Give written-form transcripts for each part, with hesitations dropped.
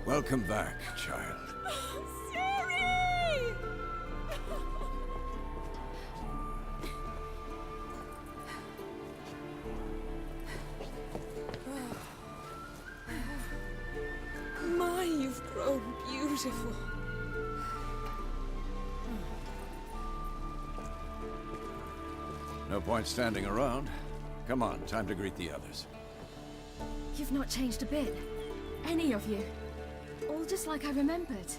Welcome back, child. Siri! My, you've grown beautiful. No point standing around. Come on, time to greet the others. You've not changed a bit. Any of you. All just like I remembered.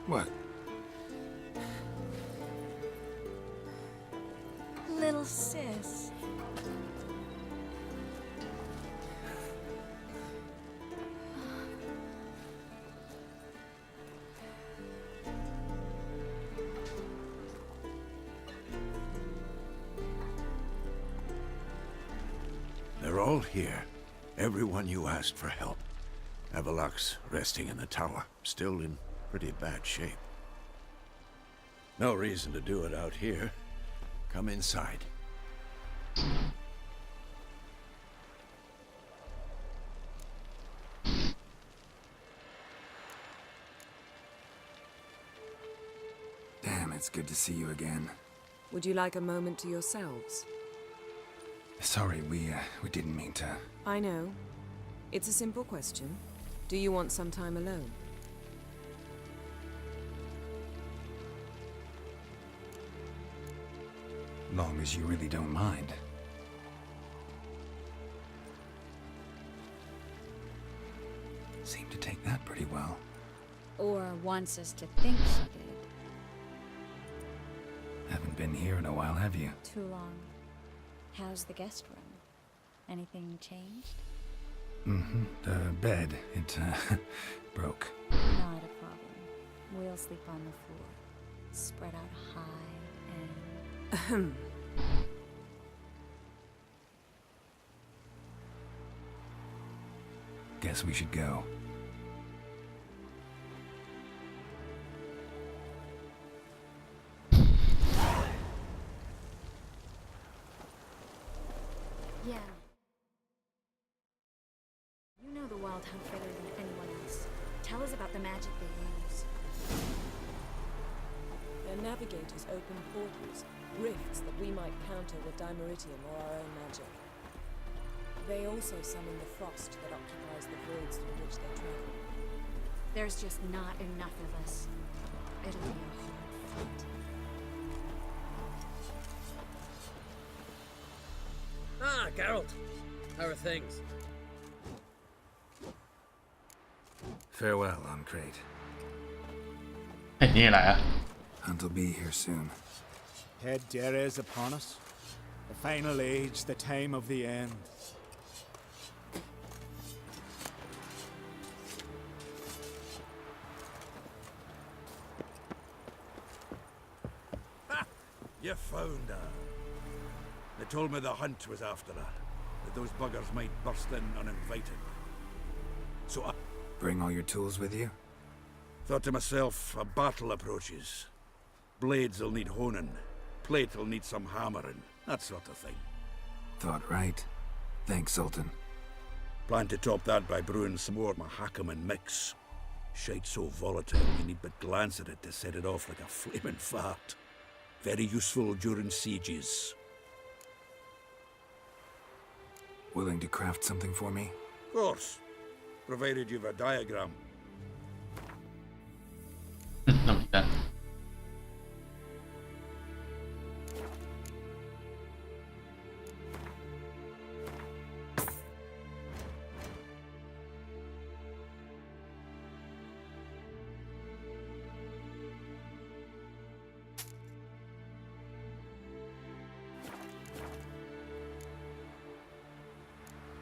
What? Little sis. They're all here. Everyone you asked for help. Avalok's resting in the tower, still in pretty bad shape. No reason to do it out here. Come inside. Damn, it's good to see you again. Would you like a moment to yourselves? Sorry, we didn't mean to. I know. It's a simple question. Do you want some time alone? Long as you really don't mind. Seem to take that pretty well. Or wants us to think she did. Haven't been here in a while, have you? Too long. How's the guest room? Anything changed? Mm-hmm. The bed, it, broke. Not a problem. We'll sleep on the floor. Spread out high and... Guess we should go. Yeah. You know the Wild Hunt better than anyone else. Tell us about the magic they use. Their navigators open portals, rifts that we might counter with Dimeritium or our own magic. They also summon the frost that occupies the voids through which they travel. There's just not enough of us. It'll be a hard fight. Ah, Geralt. How are things? Farewell, on Crate. 哎，你也来啊？ Hunt'll be here soon. Head Dere is upon us. The final age, the time of the end. Ha! You found her. They told me the hunt was after her, that those buggers might burst in uninvited. So I Bring all your tools with you? thought to myself, a battle approaches. Blades will need honing, plate will need some hammering, that sort of thing. Thought right. Thanks, Sultan. Plan to top that by brewing some more Mahakaman mix. Shite so volatile you need but glance at it to set it off like a flaming fart. Very useful during sieges. Willing to craft something for me? Of course, provided you've a diagram. 那么干。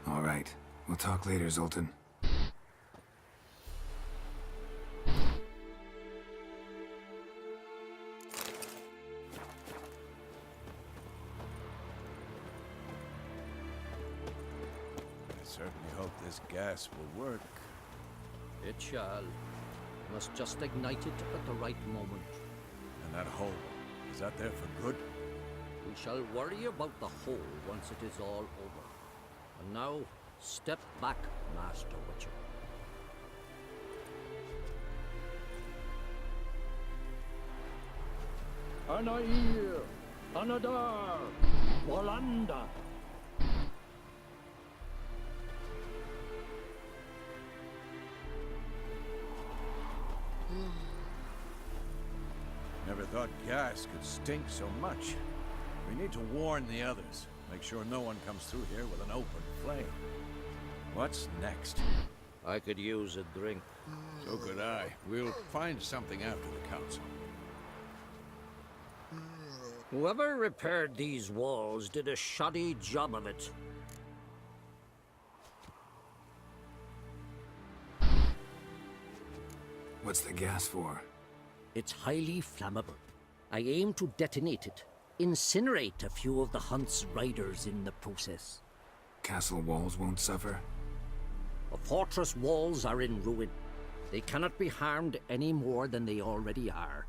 All right. We'll talk later, Zoltan. I certainly hope this gas will work. It shall. You must just ignite it at the right moment. And that hole, is that there for good? We shall worry about the hole once it is all over. And now, step back, Master Witcher. Anair, Anadar, Walanda. Never thought gas could stink so much. We need to warn the others. Make sure no one comes through here with an open flame. What's next? I could use a drink. So could I. We'll find something after the council. Whoever repaired these walls did a shoddy job of it. What's the gas for? It's highly flammable. I aim to detonate it. Incinerate a few of the hunt's riders in the process. Castle walls won't suffer? The fortress walls are in ruin. They cannot be harmed any more than they already are.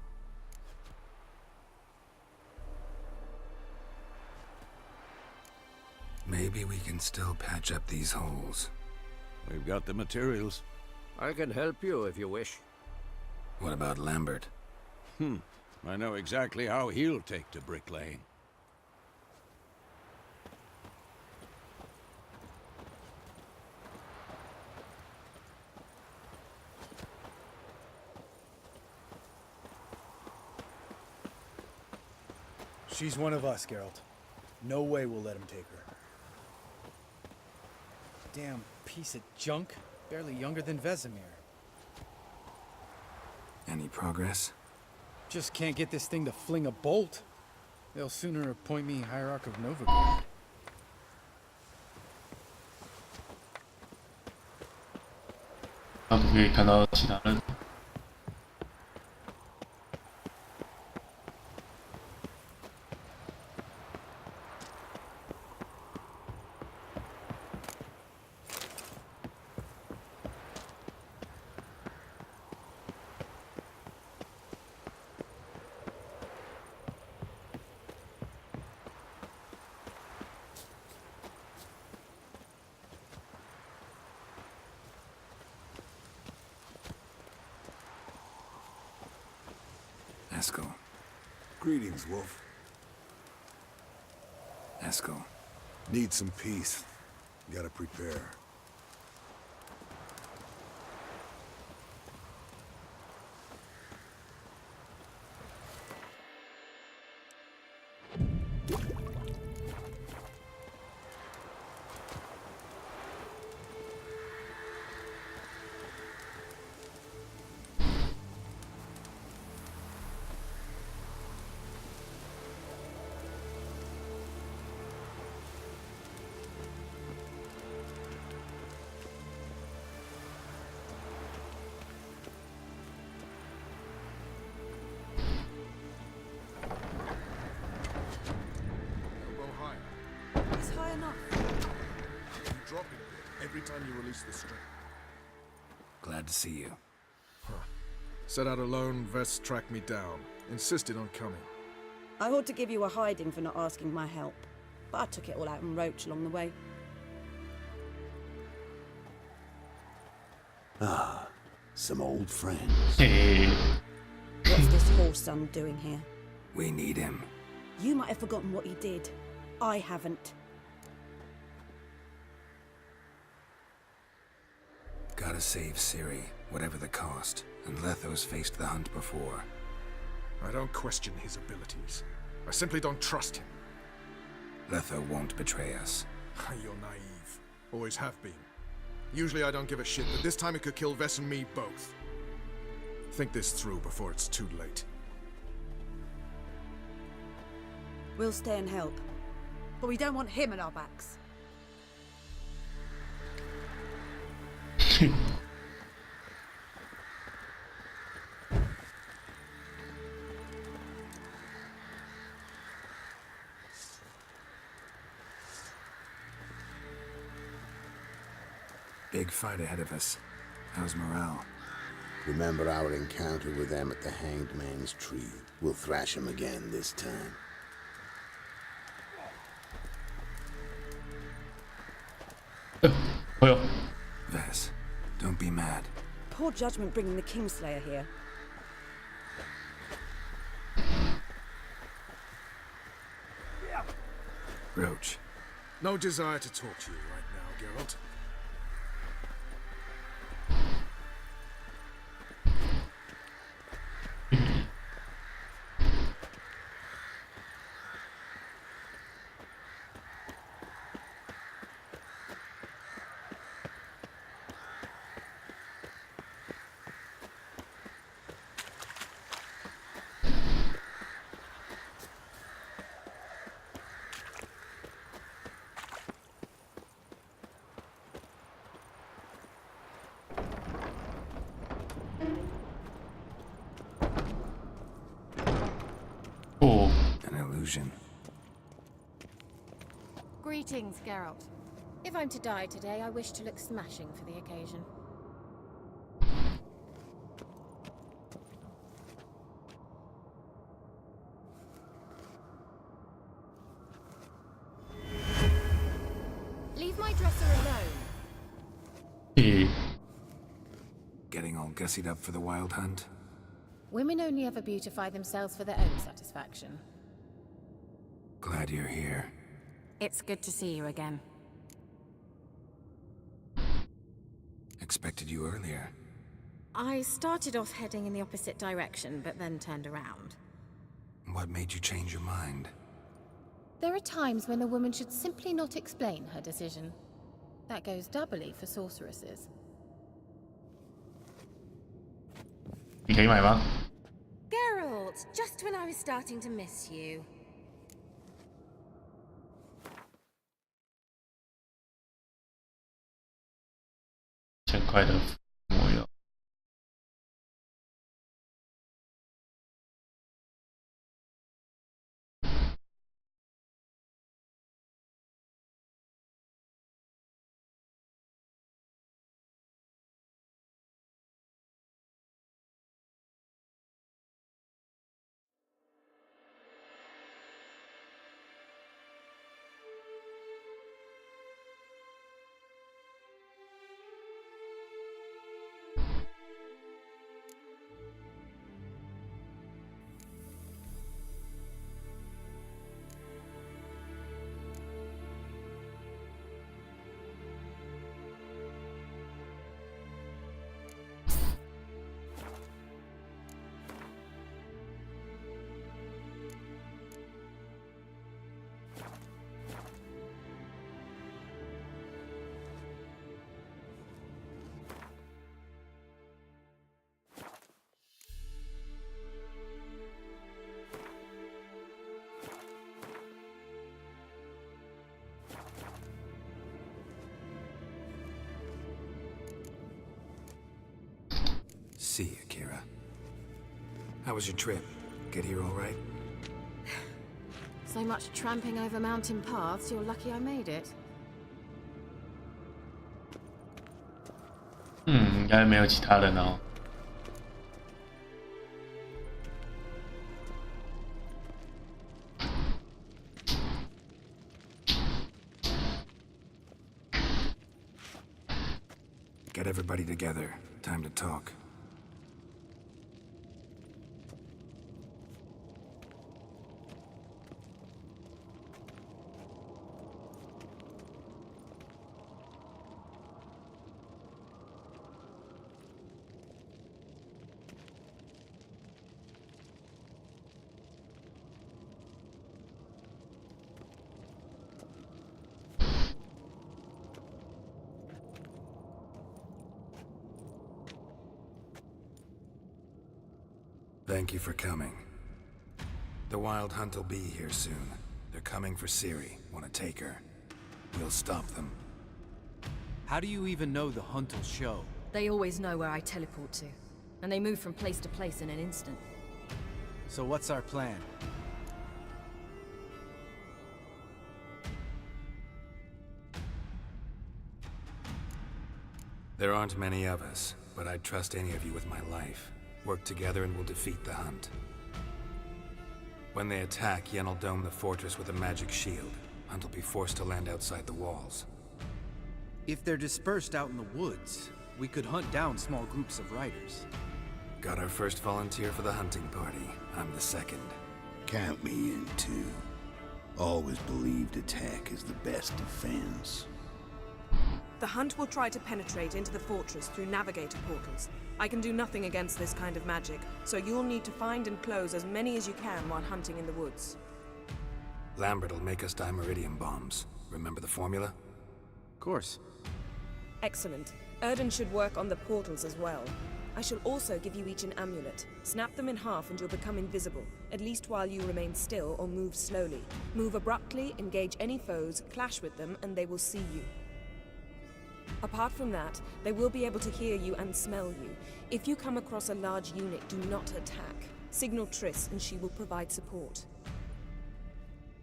Maybe we can still patch up these holes. We've got the materials. I can help you if you wish. What about Lambert? I know exactly how he'll take to bricklaying. She's one of us, Geralt. No way we'll let him take her. Damn piece of junk. Barely younger than Vesemir. Any progress? Just can't get this thing to fling a bolt. They'll sooner appoint me Hierarch of Novigrad.可以看到其他人。Eskel. Greetings, Wolf. Eskel. Need some peace. Gotta prepare. It's high enough. You drop it every time you release the string. Glad to see you. Set out alone, Vest tracked me down. Insisted on coming. I ought to give you a hiding for not asking my help, but I took it all out in Roach along the way. Ah, some old friends. 嘿嘿， What's this whoreson doing here? We need him. You might have forgotten what he did. I haven't. Gotta save Ciri, whatever the cost. And Letho's faced the hunt before. I don't question his abilities. I simply don't trust him. Letho won't betray us. You're naive. Always have been. Usually I don't give a shit, but this time it could kill Vess and me both. Think this through before it's too late. We'll stay and help. But we don't want him at our backs. Big fight ahead of us. How's morale? Remember our encounter with them at the Hanged Man's Tree. We'll thrash him again this time. Vess, don't be mad. Poor judgment bringing the Kingslayer here. Roach. No desire to talk to you right now, Geralt. An illusion. Greetings, Geralt. If I'm to die today, I wish to look smashing for the occasion. Leave my dresser alone. Getting all gussied up for the wild hunt? Women only ever beautify themselves for their own satisfaction. Glad you're here. It's good to see you again. Expected you earlier. I started off heading in the opposite direction, but then turned around. What made you change your mind? There are times when a woman should simply not explain her decision. That goes doubly for sorceresses. 你可以买吗？ Geralt, just when I was starting to miss you. 1000块的魔药。See you, Kira. How was your trip? Get here all right? So much tramping over mountain paths, you're lucky I made it. 应该没有其他人哦。Get everybody together. Time to talk. Thank you for coming. The Wild Hunt will be here soon. They're coming for Ciri. Want to take her? We'll stop them. How do you even know the Hunt will show? They always know where I teleport to. And they move from place to place in an instant. So what's our plan? There aren't many of us, but I'd trust any of you with my life. Work together and we'll defeat the Hunt. When they attack, Yen will dome the fortress with a magic shield. Hunt will be forced to land outside the walls. If they're dispersed out in the woods, we could hunt down small groups of riders. Got our first volunteer for the hunting party. I'm the second. Count me in too. Always believed attack is the best defense. The Hunt will try to penetrate into the fortress through navigator portals. I can do nothing against this kind of magic, so you'll need to find and close as many as you can while hunting in the woods. Lambert will make us dimeridium bombs. Remember the formula? Of course. Excellent. Erden should work on the portals as well. I shall also give you each an amulet. Snap them in half and you'll become invisible, at least while you remain still or move slowly. Move abruptly, engage any foes, clash with them, and they will see you. Apart from that, they will be able to hear you and smell you. If you come across a large unit, do not attack. Signal Triss and she will provide support.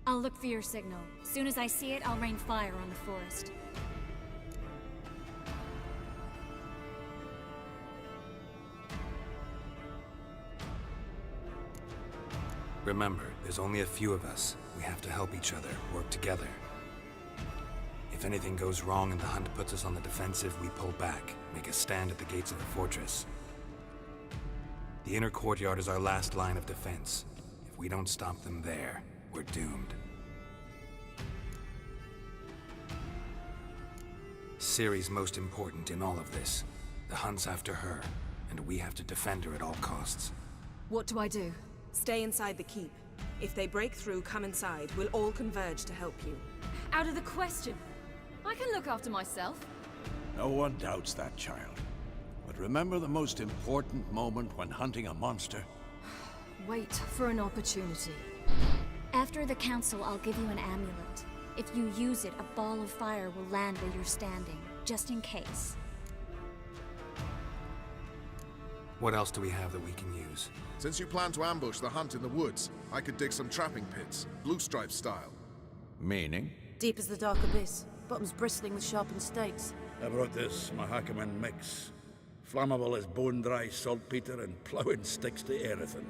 I'll look for your signal. Soon as I see it, I'll rain fire on the forest. Remember, there's only a few of us. We have to help each other, work together. If anything goes wrong and the Hunt puts us on the defensive, we pull back, make a stand at the gates of the fortress. The inner courtyard is our last line of defense. If we don't stop them there, we're doomed. Ciri's most important in all of this. The Hunt's after her, and we have to defend her at all costs. What do I do? Stay inside the keep. If they break through, come inside. We'll all converge to help you. Out of the question. I can look after myself. No one doubts that, child. But remember the most important moment when hunting a monster? Wait for an opportunity. After the council, I'll give you an amulet. If you use it, a ball of fire will land where you're standing, just in case. What else do we have that we can use? Since you plan to ambush the Hunt in the woods, I could dig some trapping pits, blue stripe style. Meaning? Deep as the dark abyss, bottoms bristling with sharpened stakes. I brought this Mahakaman mix. Flammable as bone-dry saltpeter and ploughing sticks to everything.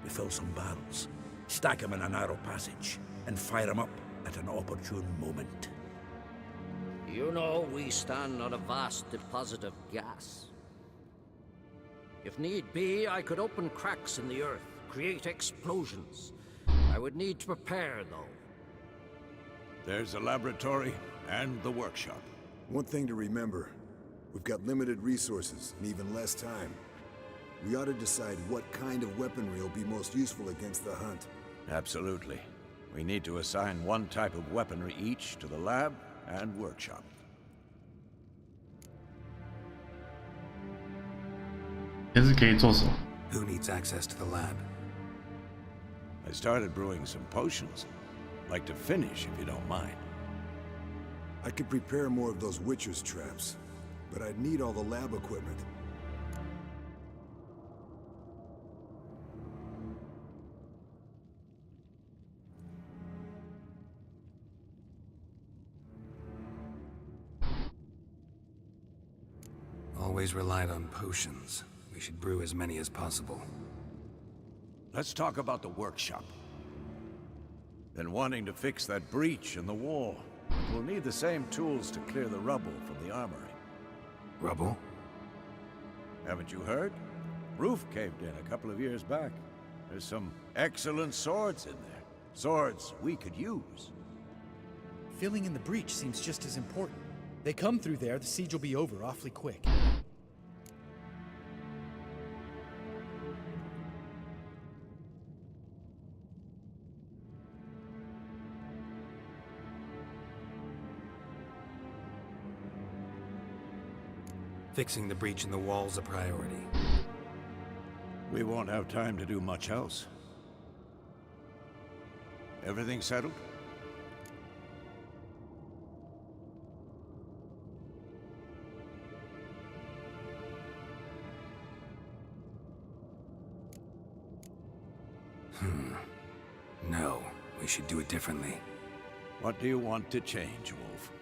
We fill some barrels, stack them in a narrow passage, and fire them up at an opportune moment. You know, we stand on a vast deposit of gas. If need be, I could open cracks in the earth, create explosions. I would need to prepare, though. There's a laboratory and the workshop. One thing to remember, we've got limited resources and even less time. We ought to decide what kind of weaponry will be most useful against the Hunt. Absolutely. We need to assign one type of weaponry each to the lab and workshop. Who needs access to the lab? I started brewing some potions. Like to finish, if you don't mind. I could prepare more of those Witcher's traps, but I'd need all the lab equipment. Always relied on potions. We should brew as many as possible. Let's talk about the workshop. Been wanting to fix that breach in the wall. We'll need the same tools to clear the rubble from the armory. Rubble? Haven't you heard? Roof caved in a couple of years back. There's some excellent swords in there. Swords we could use. Filling in the breach seems just as important. They come through there, the siege will be over awfully quick. Fixing the breach in the wall's a priority. We won't have time to do much else. Everything settled? No, we should do it differently. What do you want to change, Wolf?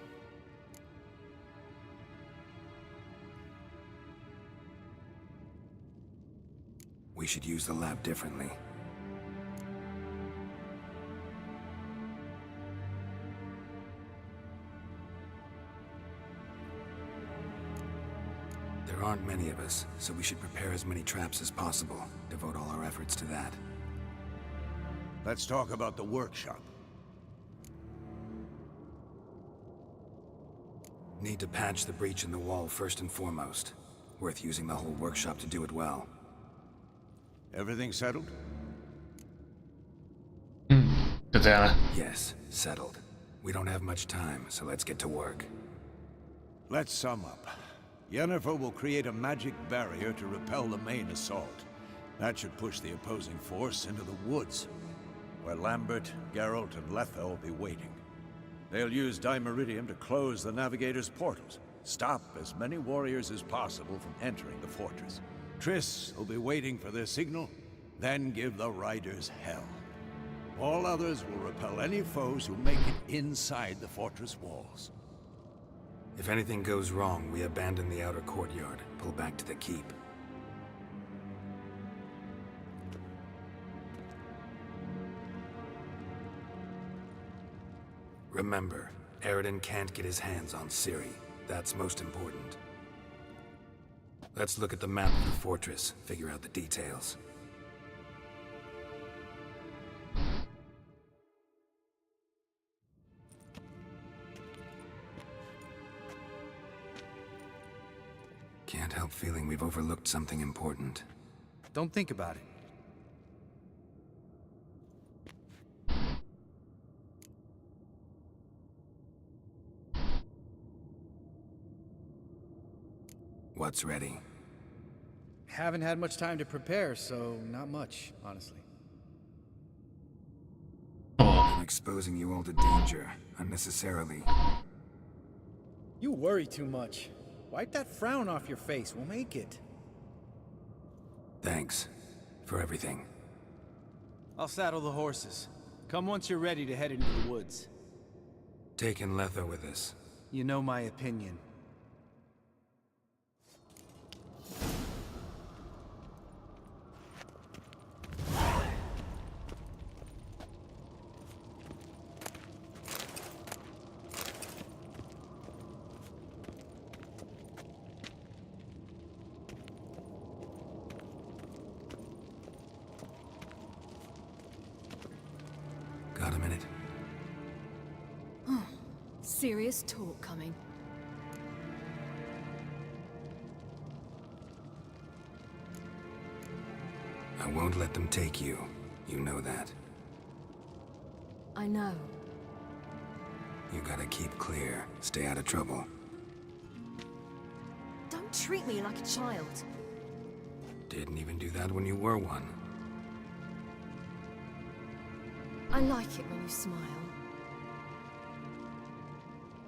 We should use the lab differently. There aren't many of us, so we should prepare as many traps as possible. Devote all our efforts to that. Let's talk about the workshop. Need to patch the breach in the wall first and foremost. Worth using the whole workshop to do it well. Everything settled? Yes, settled. We don't have much time, so let's get to work. Let's sum up. Yennefer will create a magic barrier to repel the main assault. That should push the opposing force into the woods, where Lambert, Geralt, and Letha will be waiting. They'll use Dimeridium to close the Navigator's portals, stop as many warriors as possible from entering the fortress. Triss will be waiting for their signal, then give the riders hell. All others will repel any foes who make it inside the fortress walls. If anything goes wrong, we abandon the outer courtyard, pull back to the keep. Remember, Eridan can't get his hands on Ciri. That's most important. Let's look at the map of the fortress, figure out the details. Can't help feeling we've overlooked something important. Don't think about it. What's ready? Haven't had much time to prepare, so not much, honestly. I'm exposing you all to danger, unnecessarily. You worry too much. Wipe that frown off your face, we'll make it. Thanks. For everything. I'll saddle the horses. Come once you're ready to head into the woods. Taking Letha with us. You know my opinion. Got a minute? Serious talk coming. I won't let them take you. You know that. I know. You gotta keep clear. Stay out of trouble. Don't treat me like a child. Didn't even do that when you were one. I like it when you smile.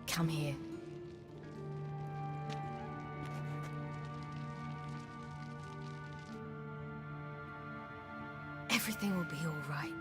Come here. Everything will be all right.